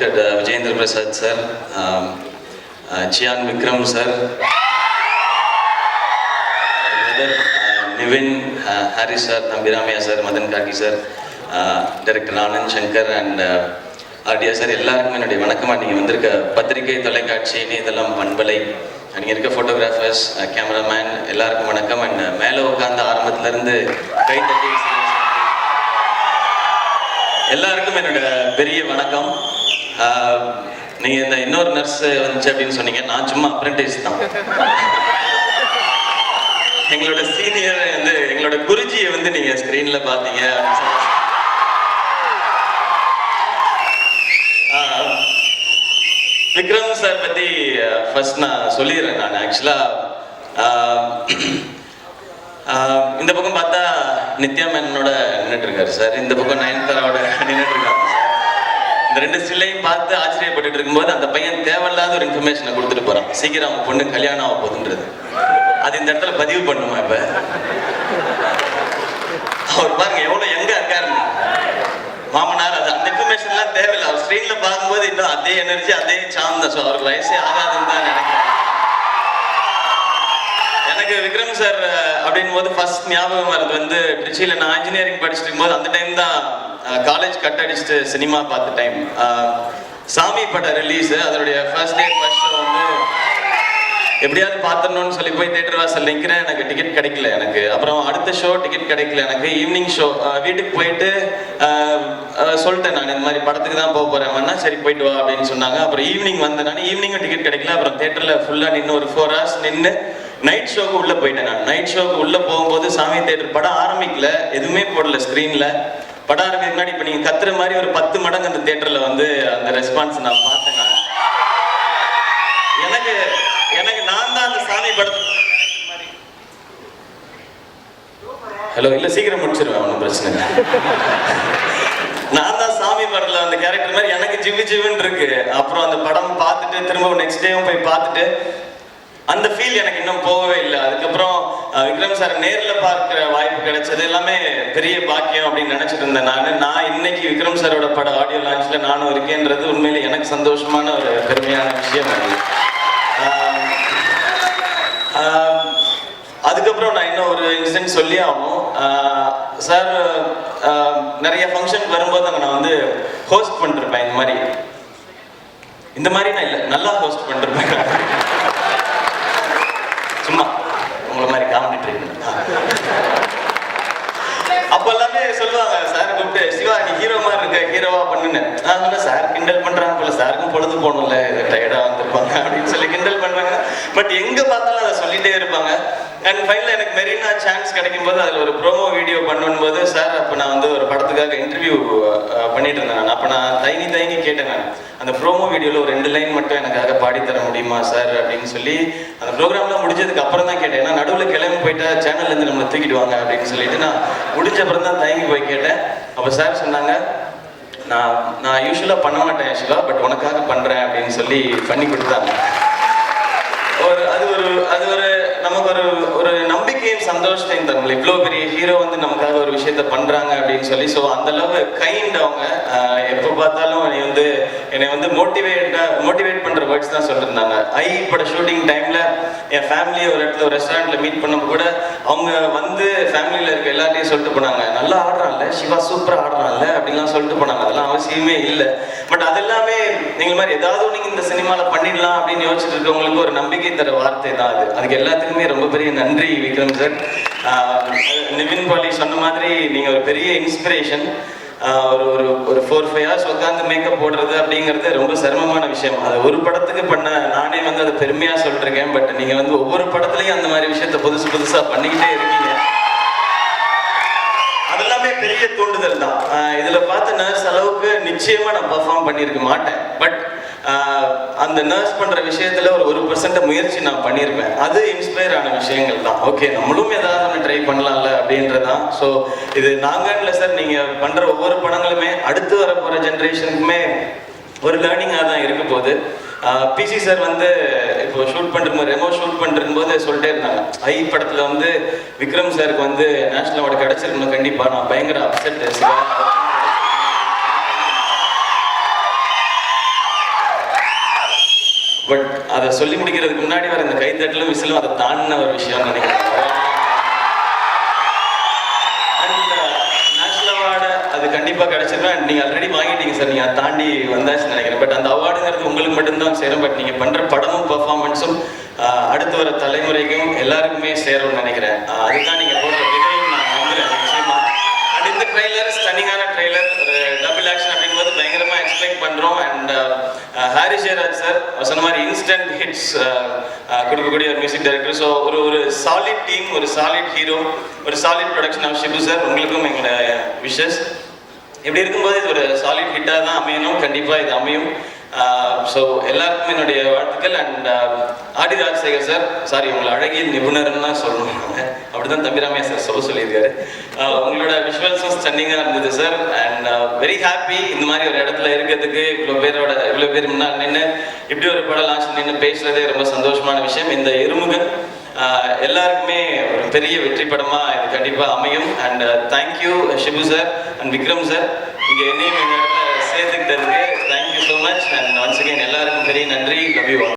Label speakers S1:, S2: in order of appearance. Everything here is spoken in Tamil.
S1: respected Vijayendra Prasad sir, Chian Vikram sir, brother Nivin, Harry sir, Thambiramaya sir, Madan Kaki sir, Director Anand Shankar and RDR sir, எல்லாருக்கும் என்னுடைய வணக்கம். நீங்கள் வந்திருக்க பத்திரிகை தொலைக்காட்சி இதெல்லாம் பண்பலை நீங்கள் இருக்க ஃபோட்டோகிராஃபர்ஸ் கேமராமேன் எல்லாருக்கும் வணக்கம். அண்ட் மேலே உட்காந்து ஆரம்பத்துலேருந்து கை தட்டி எல்லாருக்கும் என்னோட பெரிய வணக்கம். நீங்கள் இந்த இன்னொரு நர்ஸ் வந்துச்சு அப்படின்னு சொன்னீங்க, நான் சும்மா அப்ரெண்டிஸ் தான். எங்களோட சீனியர் வந்து எங்களோட குருஜியை வந்து நீங்கள் ஸ்க்ரீனில் பார்த்தீங்க அப்படின்னு சொல்லி விக்ரம் சார் பற்றி ஃபர்ஸ்ட் நான் சொல்லிடுறேன். நான் ஆக்சுவலாக இந்த பக்கம் பார்த்தா நித்யா மேனனோட நின்றுட்டு இருக்காரு சார், இந்த பக்கம் நயன்தாராவோட நின்றுட்டு இருக்காங்க சார். இந்த ரெண்டு ஸ்டில்லையும் பார்த்து ஆச்சரியப்பட்டு இருக்கும்போது அந்த பையன் தேவையில்லாத ஒரு இன்ஃபர்மேஷனை கொடுத்துட்டு போகிறான், சீக்கிரம் அவன் பொண்ணு கல்யாணம் ஆக போகுதுன்றது. அது இந்த இடத்துல பதிவு பண்ணுமா? இப்போ அவர் பாருங்க எவ்வளோ எங்க இருக்காருன்னு மாமனார். அது அந்த இன்ஃபர்மேஷன்லாம் தேவையில்லை. அவர் ஸ்க்ரீனில் பார்க்கும்போது இன்னும் அதே எனர்ஜி அதே சாம் தான். ஸோ அவருக்கு வயசே ஆகாதுன்னு தான் நினைக்கிறேன். எனக்கு விக்ரம் சார் அப்படின் போது ஃபர்ஸ்ட் ஞாபகம் வருது வந்து திருச்சியில் நான் இன்ஜினியரிங் படிச்சுட்டு இருக்கும்போது அந்த டைம் தான் காலேஜ் கட் அடிச்சுட்டு சினிமா பார்த்த டைம். சாமி பட ரிலீஸ், அதனுடைய ஃபர்ஸ்ட் டே ஃபர்ஸ்ட் ஷோ வந்து எப்படியாவது பார்த்துடணும்னு சொல்லி போய் தேட்டர் வாசல் நிற்கிறேன். எனக்கு டிக்கெட் கிடைக்கல. எனக்கு அப்புறம் அடுத்த ஷோ டிக்கெட் கிடைக்கல. எனக்கு ஈவினிங் ஷோ வீட்டுக்கு போயிட்டு சொல்லிட்டேன் நான் இந்த மாதிரி படத்துக்கு தான் போக போகிறேன். சரி போயிட்டு வா அப்படின்னு சொன்னாங்க. அப்புறம் ஈவினிங் வந்தேன். நான் ஈவினிங்கும் டிக்கெட் கிடைக்கல. அப்புறம் தேட்டரில் ஃபுல்லாக நின்று ஒரு 4 hours நின்று நைட் ஷோக்கு உள்ளே போயிட்டேன். நான் நைட் ஷோக்கு உள்ளே போகும்போது சாமி தேட்டர் படம் ஆரம்பிக்கல, எதுவுமே போடல ஸ்க்ரீனில். படம் ஆரம்பிக்க முன்னாடி இப்போ நீங்கள் கத்துற மாதிரி ஒரு 10 மடங்கு அந்த தேட்டரில் வந்து அந்த ரெஸ்பான்ஸ் நான் பார்த்தேன். எனக்கு நான் தான் அந்த சாமி படத்தை ஹலோ இல்லை சீக்கிரம் முடிச்சிருவேன், ஒன்றும் பிரச்சனை இல்லை. நான் தான் சாமி படத்தில் அந்த கேரக்டர் மாதிரி எனக்கு ஜிவுன்னு இருக்கு. அப்புறம் அந்த படம் பார்த்துட்டு திரும்ப நெக்ஸ்ட் டேவும் போய் பார்த்துட்டு அந்த ஃபீல் எனக்கு இன்னும் போகவே இல்லை. அதுக்கப்புறம் விக்ரம் சார் நேரில் பார்க்குற வாய்ப்பு கிடைச்சது எல்லாமே பெரிய பாக்கியம் அப்படின்னு நினச்சிட்டு இருந்தேன். நான் இன்னைக்கு விக்ரம் சாரோட பட ஆடியோ லான்ச்சில் நானும் இருக்கேன்றது உண்மையிலே எனக்கு சந்தோஷமான ஒரு பெருமையான விஷயம். அதுக்கப்புறம் நான் இன்னும் ஒரு இன்சிடென்ட் சொல்லி ஆகணும். சார் நிறைய ஃபங்க்ஷன் வரும்போது அங்கே நான் வந்து ஹோஸ்ட் பண்ணிருப்பேன். இந்த மாதிரி நான் இல்லை, நல்லா ஹோஸ்ட் பண்ணிருப்பேன். சும்மா உங்களை மாதிரி காமெடி ட்ரீட்மெண்ட். அப்போ எல்லாமே சொல்லுவாங்க சார் கூப்பிட்டு, சிவா நீ ஹீரோ மாதிரி இருக்க, ஹீரோவா பண்ணுன்னு. நான் சொன்னேன் சார் கிண்டல் பண்றாங்க போல, சாருக்கும் பொழுது போகணும்ல, டயர்டா வந்திருப்பாங்க அப்படின்னு சொல்லி கிண்டல் பண்றாங்க. பட் எங்க பார்த்தாலும் அதை சொல்லிட்டே இருப்பாங்க. அண்ட் ஃபைனலாக எனக்கு மெரினா சான்ஸ் கிடைக்கும் போது அதில் ஒரு ப்ரோமோ வீடியோ பண்ணும்போது சார் அப்போ நான் வந்து ஒரு படத்துக்காக இன்டர்வியூ பண்ணிட்டு இருந்தேன். நான் அப்போ நான் தயங்கி கேட்டேன். நான் அந்த ப்ரோமோ வீடியோவில் ஒரு 2 லைன் மட்டும் எனக்காக பாடித்தர முடியுமா சார் அப்படின்னு சொல்லி அந்த ப்ரோக்ராம்லாம் முடிஞ்சதுக்கு அப்புறம் தான் கேட்டேன். ஏன்னா நடுவில் கிளம்பி போயிட்டா சேனல்லேருந்து நம்மளை தூக்கிடுவாங்க அப்படின்னு சொல்லிட்டு நான் முடிஞ்ச அப்புறம் தான் தயங்கி போய் கேட்டேன். அப்போ சார் சொன்னாங்க, நான் யூஸ்வலாக பண்ண மாட்டேன் ஆக்சுவலாக, பட் உனக்காக பண்ணுறேன் அப்படின்னு சொல்லி பண்ணி கொடுத்தாங்க. அது ஒரு நமக்கு ஒரு நம்பிக்கையும் சந்தோஷத்தையும் தரும். இவ்வளோ பெரிய ஹீரோ வந்து நமக்காக ஒரு விஷயத்த பண்றாங்க அப்படின்னு சொல்லி. ஸோ அந்த அளவு கைண்ட் அவங்க. எப்போ பார்த்தாலும் என்னை வந்து மோட்டிவேட் பண்ற வேர்ட்ஸ் தான் சொல்லியிருந்தாங்க. ஐ பட ஷூட்டிங் டைம்ல என் ஃபேமிலியை ஒரு இடத்துல ஒரு ரெஸ்டாரண்ட்ல மீட் பண்ணப்போ கூட அவங்க வந்து ஃபேமிலியில இருக்க எல்லாத்தையும் சொல்லிட்டு போனாங்க, நல்லா ஆடுறான்ல சிவா, சூப்பரா ஆடுறான்ல அப்படின்லாம் சொல்லிட்டு போனாங்க. அதெல்லாம் அவசியமே இல்லை. பட் அது எல்லாமே நீங்கள் மாதிரி ஏதாவது நீங்க இந்த சினிமாவில் பண்ணிடலாம் அப்படின்னு யோசிச்சுட்டு இருக்கவங்களுக்கு ஒரு நம்பிக்கை தர வார்த்தை தான் அது. அதுக்கு எல்லாத்துக்குமே ரொம்ப பெரிய நன்றி விக்ரம் சார். நிவின் பாலி சொன்ன மாதிரி நீங்க ஒரு பெரிய இன்ஸ்பிரேஷன். ஒரு 4-5 hours உட்காந்து மேக்கப் போடுறது அப்படிங்கிறது ரொம்ப சிரமமான விஷயம். அது ஒரு படத்துக்கு பண்ண நானே வந்து அதை பெருமையா சொல்லிருக்கேன். பட் நீங்க வந்து ஒவ்வொரு படத்துலையும் அந்த மாதிரி விஷயத்த புதுசா பண்ணிக்கிட்டே இருக்கீங்க. அதெல்லாமே பெரிய தூண்டுதல் தான். இதுல பார்த்த நர்ஸ் அளவுக்கு நிச்சயமா நான் பர்ஃபார்ம் பண்ணியிருக்க மாட்டேன். பட் அந்த நர்ஸ் பண்ற விஷயத்துல ஒரு 1% முயற்சி நான் பண்ணியிருப்பேன். அது இன்ஸ்பயர் ஆன விஷயங்கள் தான். ஓகே நம்மளும் ஏதாவது ஒன்று ட்ரை பண்ணலாம்ல அப்படின்றதான். ஸோ இது நாங்கன்னு சார், நீங்க பண்ற ஒவ்வொரு படங்களுமே அடுத்து வர போற ஜென்ரேஷனுக்குமே ஒரு லேர்னிங்காக தான் இருக்க போகுது. பிசி சார் வந்து இப்போ ஷூட் பண்ணுற ரெமோ ஷூட் பண்ணிருக்கும் போது சொல்லிட்டே இருந்தாங்க, ஐ படத்துல வந்து விக்ரம் சாருக்கு வந்து நேஷனல் அவார்டு கிடைச்சிருக்கணும் கண்டிப்பா. நான் பயங்கர அப்செட். பட் அதை சொல்லி முடிக்கிறதுக்கு முன்னாடி வர இந்த கைத்தட்டலும் விசிலும் அதை தாண்டின ஒரு விஷயம்னு நினைக்கிறேன். நேஷனல் அவார்டு அது கண்டிப்பாக கிடைச்சிருக்கேன். நீங்கள் ஆல்ரெடி வாங்கிட்டீங்க சார், நீங்கள் அதை தாண்டி வந்தாச்சுன்னு நினைக்கிறேன். பட் அந்த அவார்டுங்கிறது உங்களுக்கு மட்டும்தான் சேரும். பட் நீங்கள் பண்ணுற படமும் பர்ஃபார்மன்ஸும் அடுத்து வர தலைமுறைக்கும் எல்லாருக்குமே சேரும்னு நினைக்கிறேன். அதுதான் நீங்கள் போடுற விதையும் நான் நம்புகிறேன் நிச்சயமா. அண்ட் இந்த ட்ரெய்லர் ஸ்டன்னிங்கான ட்ரெய்லர், ஒரு டபுள் ஆக்ஷன் அப்படிங்கும்போது பயங்கரமாக எக்ஸ்பெக்ட் பண்ணுறோம். அண்ட் ஹாரி ஜெயராஜ் சார் சொன்ன மாதிரி இன்ஸ்டன்ட் ஹிட்ஸ் கொடுக்கக்கூடிய ஒரு மியூசிக் டைரக்டர். ஸோ ஒரு சாலிட் டீம், ஒரு சாலிட் ஹீரோ, ஒரு solid production of Shibu sir. உங்களுக்கும் எங்களோட விஷஸ். இப்படி இருக்கும்போது இது ஒரு சாலிட் ஹிட்டாக தான் அமையணும். கண்டிப்பாக இது அமையும். ஸோ எல்லாருக்கும் என்னுடைய வாழ்த்துக்கள். And Aadi Rajasekar sir, sorry உங்களை அழகிய நிபுணர்னு தான் சொல்லணும். அப்படி தான் தம்பிராமையா சார் சொல்லியிருக்காரு. உங்களோட விஷுவல்ஸும் ஸ்டன்னிங்காக இருந்தது சார். அண்ட் வெரி ஹாப்பி இந்த மாதிரி ஒரு இடத்துல இருக்கிறதுக்கு, இவ்வளோ பேர் முன்னால் நின்று இப்படி ஒரு படம் லான்ச் நின்று பேசுகிறதே ரொம்ப சந்தோஷமான விஷயம். இந்த எறுமுகன் எல்லாருக்குமே ஒரு பெரிய வெற்றி படமாக இது கண்டிப்பாக அமையும். And thank you Shibu sir and Vikram sir, இங்கே என்னையும் இந்த இடத்துல சேர்த்துக்கிட்டதுக்கு thank you so much. And once again எல்லாருக்கும் பெரிய நன்றி. Love you.